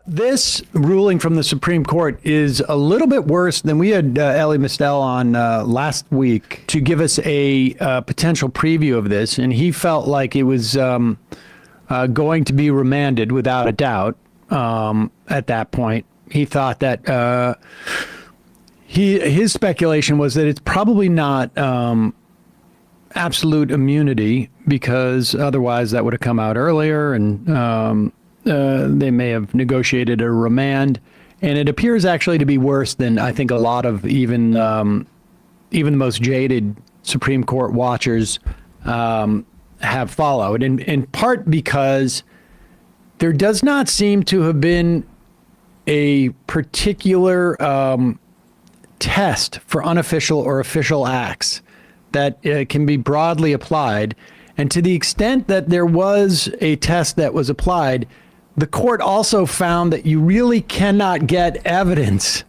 This ruling from the Supreme Court is a little bit worse than we had Elie Mystal on last week to give us a potential preview of this. And he felt like it was going to be remanded without a doubt at that point. He thought that his speculation was that it's probably not absolute immunity, because otherwise that would have come out earlier, and they may have negotiated a remand. And it appears actually to be worse than I think a lot of even the most jaded Supreme Court watchers have followed, in part because there does not seem to have been a particular test for unofficial or official acts that can be broadly applied. And to the extent that there was a test that was applied, the court also found that you really cannot get evidence.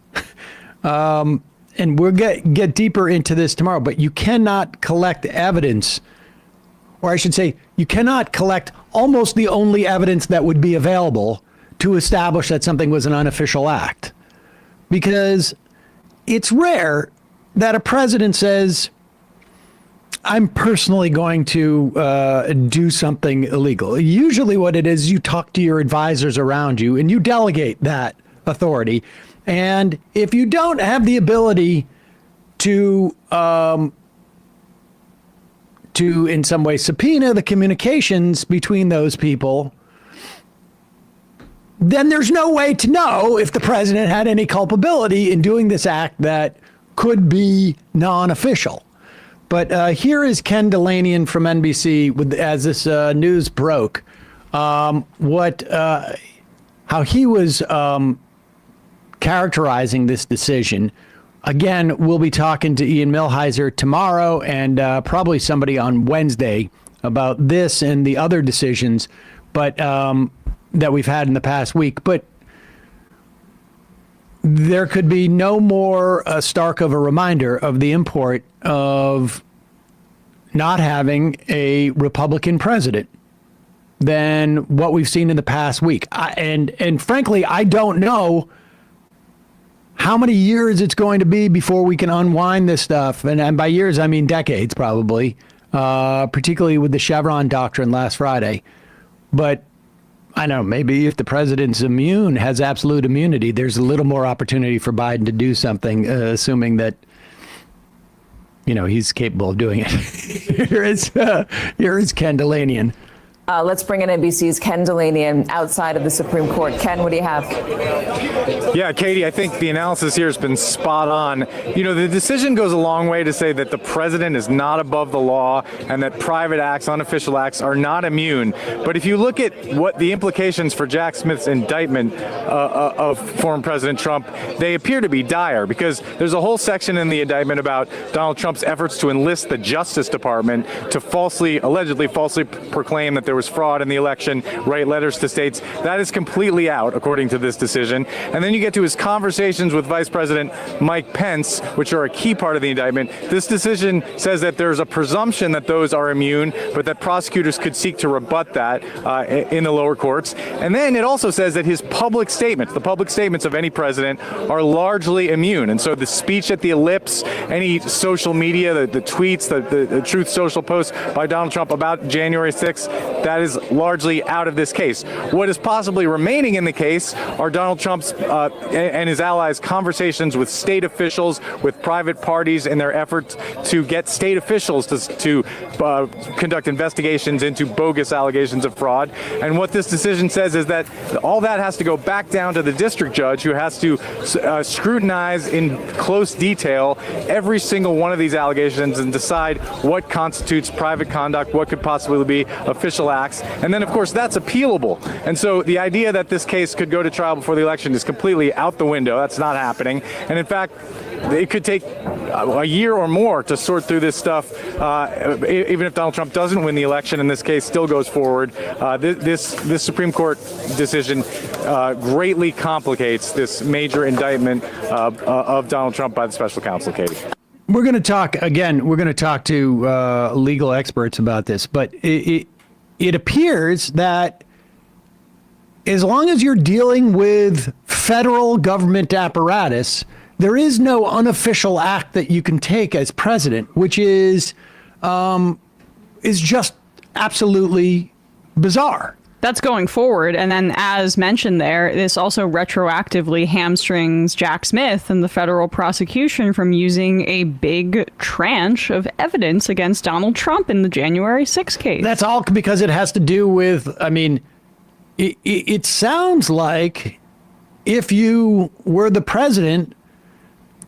And we'll get deeper into this tomorrow, but you cannot collect evidence, or I should say, you cannot collect almost the only evidence that would be available to establish that something was an unofficial act. Because it's rare that a president says, I'm personally going to do something illegal. Usually what it is, you talk to your advisors around you and you delegate that authority. And if you don't have the ability to in some way subpoena the communications between those people, then there's no way to know if the president had any culpability in doing this act that could be non-official. But here is Ken Dilanian from NBC as this news broke, how he was characterizing this decision. Again, we'll be talking to Ian Millhiser tomorrow and probably somebody on Wednesday about this and the other decisions, but that we've had in the past week. But there could be no more stark of a reminder of the import of not having a Republican president than what we've seen in the past week. And frankly, I don't know how many years it's going to be before we can unwind this stuff. And by years, I mean decades, probably, particularly with the Chevron doctrine last Friday. But I don't know, maybe if the president's has absolute immunity, there's a little more opportunity for Biden to do something, assuming that, he's capable of doing it. Here is Ken Dilanian. Let's bring in NBC's Ken Dilanian outside of the Supreme Court. Ken, what do you have? Yeah, Katie, I think the analysis here has been spot on. The decision goes a long way to say that the president is not above the law and that private acts, unofficial acts, are not immune. But if you look at what the implications for Jack Smith's indictment of former President Trump, they appear to be dire, because there's a whole section in the indictment about Donald Trump's efforts to enlist the Justice Department to allegedly falsely proclaim that there was fraud in the election, write letters to states. That is completely out, according to this decision. And then you get to his conversations with Vice President Mike Pence, which are a key part of the indictment. This decision says that there's a presumption that those are immune, but that prosecutors could seek to rebut that in the lower courts. And then it also says that his public statements, the public statements of any president, are largely immune. And so the speech at the Ellipse, any social media, the tweets, the Truth Social posts by Donald Trump about January 6th, that is largely out of this case. What is possibly remaining in the case are Donald Trump's and his allies' conversations with state officials, with private parties, in their efforts to get state officials to conduct investigations into bogus allegations of fraud. And what this decision says is that all that has to go back down to the district judge, who has to scrutinize in close detail every single one of these allegations and decide what constitutes private conduct, what could possibly be official acts. And then, of course, that's appealable. And so the idea that this case could go to trial before the election is completely out the window. That's not happening. And in fact, it could take a year or more to sort through this stuff, even if Donald Trump doesn't win the election and this case still goes forward. This Supreme Court decision greatly complicates this major indictment of Donald Trump by the special counsel, Katie. We're going to talk to legal experts about this, but it appears that as long as you're dealing with federal government apparatus, there is no unofficial act that you can take as president, which is just absolutely bizarre. That's going forward. And then, as mentioned there, this also retroactively hamstrings Jack Smith and the federal prosecution from using a big tranche of evidence against Donald Trump in the January 6th case. That's all because it has to do with, I mean, it sounds like if you were the president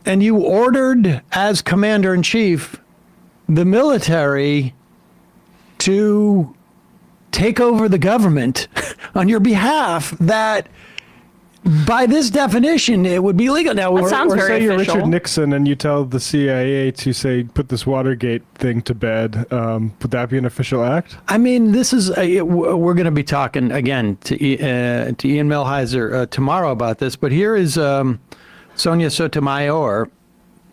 and you ordered as commander in chief the military to take over the government on your behalf, that by this definition it would be legal. Now, That sounds very say you're official. Richard Nixon and you tell the CIA to say, put this Watergate thing to bed. Would that be an official act? I mean, this is we're going to be talking again to Ian Millhiser tomorrow about this, but here is Sonia Sotomayor.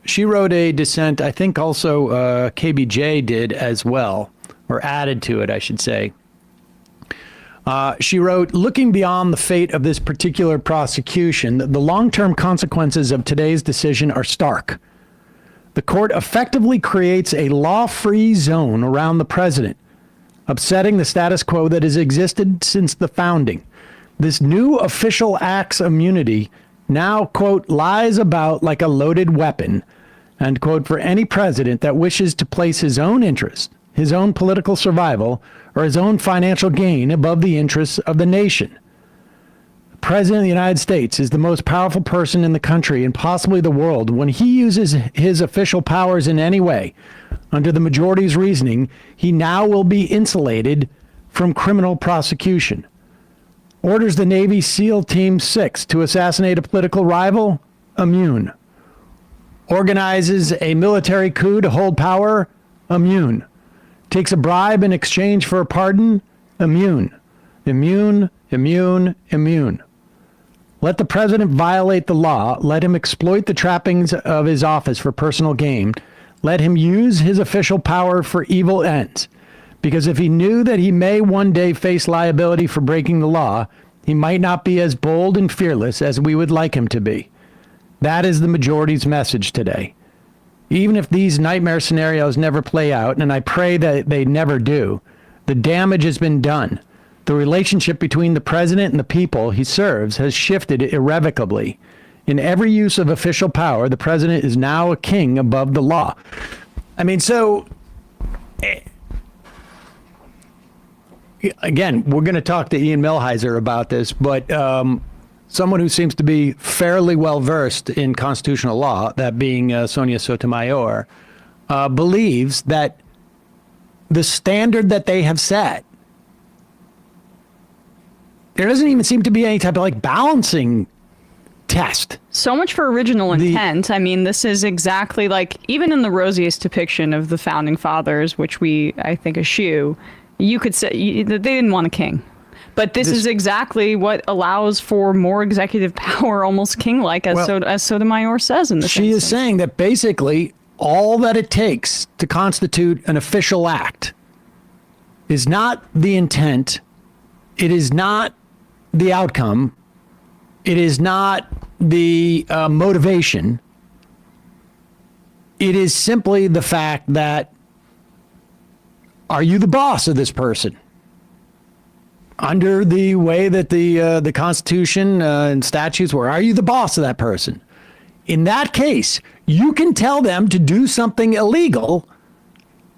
She wrote a dissent. I think also KBJ did as well, or added to it, I should say. She wrote, looking beyond the fate of this particular prosecution, the long-term consequences of today's decision are stark. The court effectively creates a law-free zone around the president, upsetting the status quo that has existed since the founding. This new official acts immunity now, quote, lies about like a loaded weapon, end quote, for any president that wishes to place his own interest, his own political survival, or his own financial gain above the interests of the nation. The President of the United States is the most powerful person in the country and possibly the world. When he uses his official powers in any way, under the majority's reasoning, he now will be insulated from criminal prosecution. Orders the Navy SEAL Team 6 to assassinate a political rival? Immune. Organizes a military coup to hold power? Immune. Takes a bribe in exchange for a pardon? Immune. Immune, immune, immune. Let the president violate the law. Let him exploit the trappings of his office for personal gain. Let him use his official power for evil ends. Because if he knew that he may one day face liability for breaking the law, he might not be as bold and fearless as we would like him to be. That is the majority's message today. Even if these nightmare scenarios never play out, and I pray that they never do, the damage has been done. The relationship between the president and the people he serves has shifted irrevocably. In every use of official power, the president is now a king above the law. I mean, so, again, we're going to talk to Ian Millhiser about this, but someone who seems to be fairly well versed in constitutional law, that being Sonia Sotomayor, believes that the standard that they have set, there doesn't even seem to be any type of like balancing test. So much for original intent. I mean, this is exactly like, even in the rosiest depiction of the founding fathers, which I think, eschew, you could say that they didn't want a king. But this is exactly what allows for more executive power, almost king-like, as Sotomayor says in this She is saying that basically all that it takes to constitute an official act is not the intent, it is not the outcome, it is not the motivation. It is simply the fact that, are you the boss of this person? Under the way that the Constitution and statutes were, are you the boss of that person? In that case, you can tell them to do something illegal,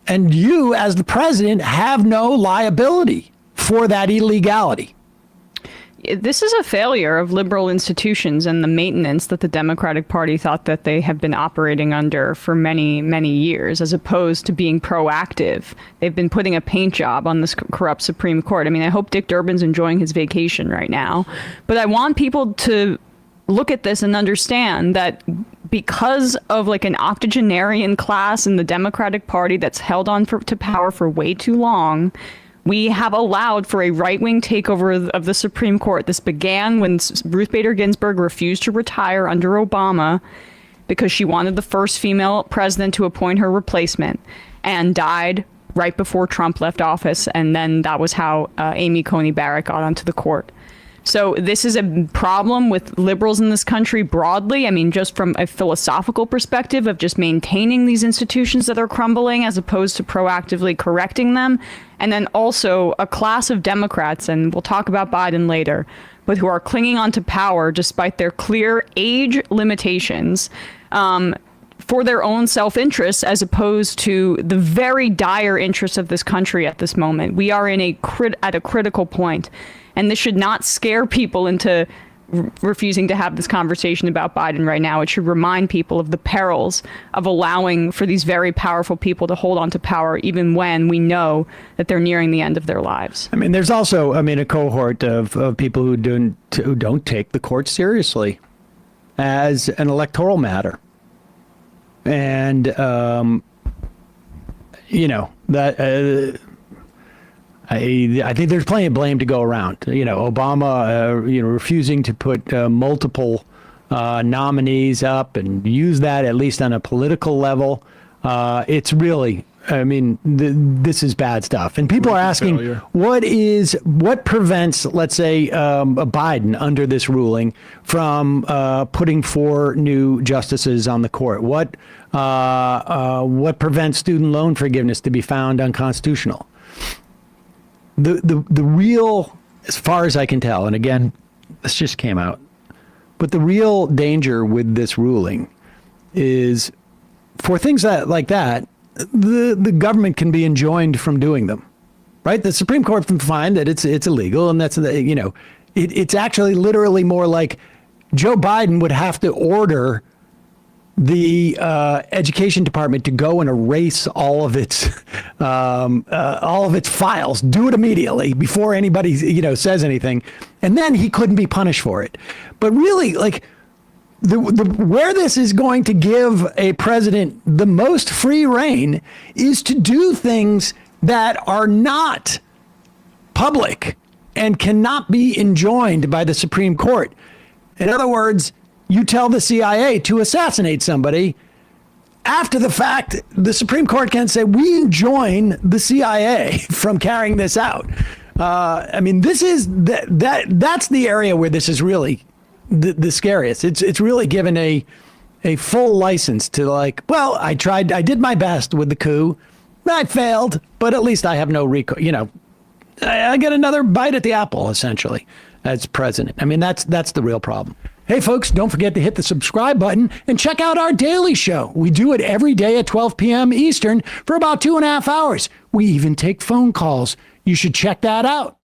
and you, as the president, have no liability for that illegality. This is a failure of liberal institutions and the maintenance that the Democratic Party thought that they have been operating under for many, many years, as opposed to being proactive. They've been putting a paint job on this corrupt Supreme Court. I mean, I hope Dick Durbin's enjoying his vacation right now, but I want people to look at this and understand that because of like an octogenarian class in the Democratic Party that's held on to power for way too long, we have allowed for a right-wing takeover of the Supreme Court. This began when Ruth Bader Ginsburg refused to retire under Obama because she wanted the first female president to appoint her replacement, and died right before Trump left office. And then that was how Amy Coney Barrett got onto the court. So this is a problem with liberals in this country broadly. I mean, just from a philosophical perspective of just maintaining these institutions that are crumbling as opposed to proactively correcting them. And then also a class of Democrats, and we'll talk about Biden later, but who are clinging onto power despite their clear age limitations, for their own self-interest as opposed to the very dire interests of this country at this moment. We are in at a critical point, and this should not scare people into refusing to have this conversation about Biden right now. It should remind people of the perils of allowing for these very powerful people to hold on to power even when we know that they're nearing the end of their lives. I mean, there's also, a cohort of people who don't take the court seriously as an electoral matter. And, that I think there's plenty of blame to go around. Obama, refusing to put multiple nominees up and use that at least on a political level. It's really, this is bad stuff. And people are asking, what prevents, let's say, Biden under this ruling from putting 4 new justices on the court? What prevents student loan forgiveness to be found unconstitutional? The real, as far as I can tell, and again, this just came out, but the real danger with this ruling is for things like that, the government can be enjoined from doing them, right? The Supreme Court can find that it's illegal, and it's actually literally more like Joe Biden would have to order the education department to go and erase all of its files, do it immediately before anybody says anything, and then he couldn't be punished for it. But really, where this is going to give a president the most free rein is to do things that are not public and cannot be enjoined by the Supreme Court. In other words, you tell the CIA to assassinate somebody. After the fact, the Supreme Court can say, we enjoin the CIA from carrying this out. This is that's the area where this is really the scariest. It's really given a full license to I did my best with the coup. I failed, but at least I have no recourse. I get another bite at the apple, essentially, as president. That's the real problem. Hey, folks, don't forget to hit the subscribe button and check out our daily show. We do it every day at 12 p.m. Eastern for about 2.5 hours. We even take phone calls. You should check that out.